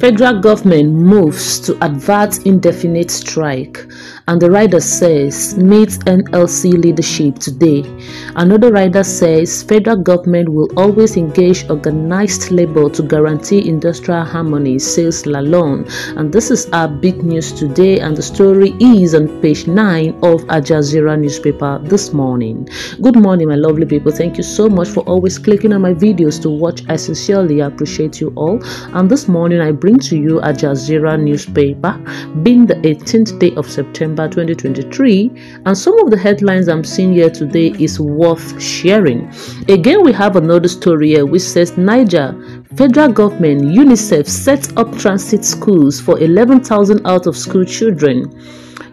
Federal government moves to advert indefinite strike, and the rider says meet NLC leadership today. Another rider says federal government will always engage organized labor to guarantee industrial harmony, says Lalong. And this is our big news today, and the story is on page 9 of Al Jazeera newspaper this morning. Good morning, my lovely people. Thank you so much for always clicking on my videos to watch. I sincerely appreciate you all. And this morning I bring to you Al Jazeera newspaper, being the 18th day of September 2023, and some of the headlines I'm seeing here today is worth sharing. Again, we have another story here which says Niger federal government UNICEF sets up transit schools for 11,000 out of school children.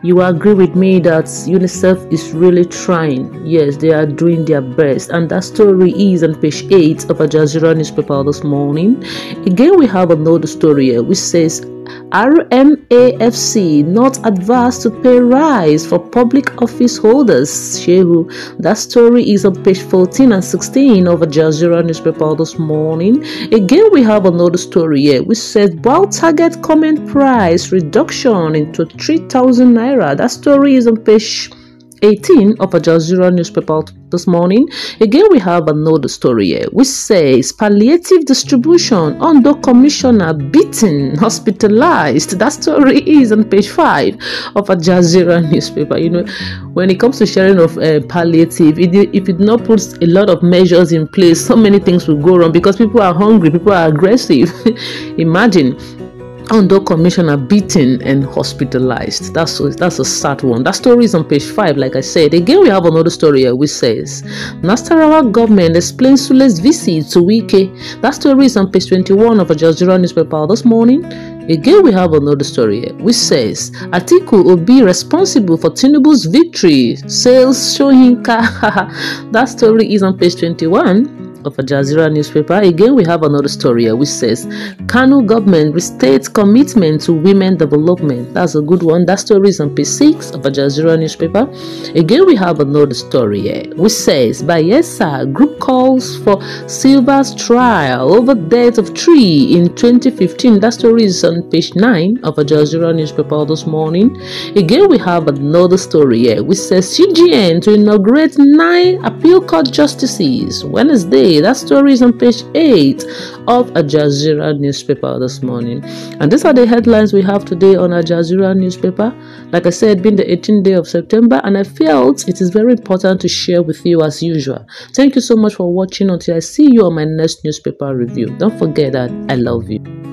You agree with me that UNICEF is really trying. Yes, they are doing their best, and that story is on page 8 of Al Jazeera newspaper this morning. Again, we have another story here which says RMAFC not adverse to pay rise for public office holders. Shehu. That story is on page 14 and 16 of Al Jazeera newspaper this morning. Again, we have another story here which says Bow target comment price reduction into 3,000 naira. That story is on page 18 of Al Jazeera newspaper this morning. Again, we have another story here which says palliative distribution under commissioner beaten, hospitalized. That story is on page 5 of Al Jazeera newspaper. You know, when it comes to sharing of palliative, if you do not put a lot of measures in place, so many things will go wrong because people are hungry, people are aggressive. Imagine under commissioner beaten and hospitalized. That's a sad one. That story is on page 5, like I said. Again, we have another story here which says Nasarawa government explains Sule's visit to Wike. That story is on page 21 of Al Jazeera newspaper this morning. Again, we have another story here which says Atiku will be responsible for Tinubu's victory, says Soyinka. That story is on page 21 of Al Jazeera newspaper. Again, we have another story here which says Kano government restates commitment to women development. That's a good one. That story is on page 6 of Al Jazeera newspaper. Again, we have another story here which says Bayelsa group calls for Silva's trial over death of tree in 2015. That story is on page 9 of Al Jazeera newspaper this morning. Again, we have another story here which says CGN to inaugurate 9 appeal court justices Wednesday. That story is on page 8 of Al Jazeera newspaper this morning. And these are the headlines we have today on Al Jazeera newspaper. Like I said, being the 18th day of September, and I felt it is very important to share with you as usual. Thank you so much for watching. Until I see you on my next newspaper review. Don't forget that I love you.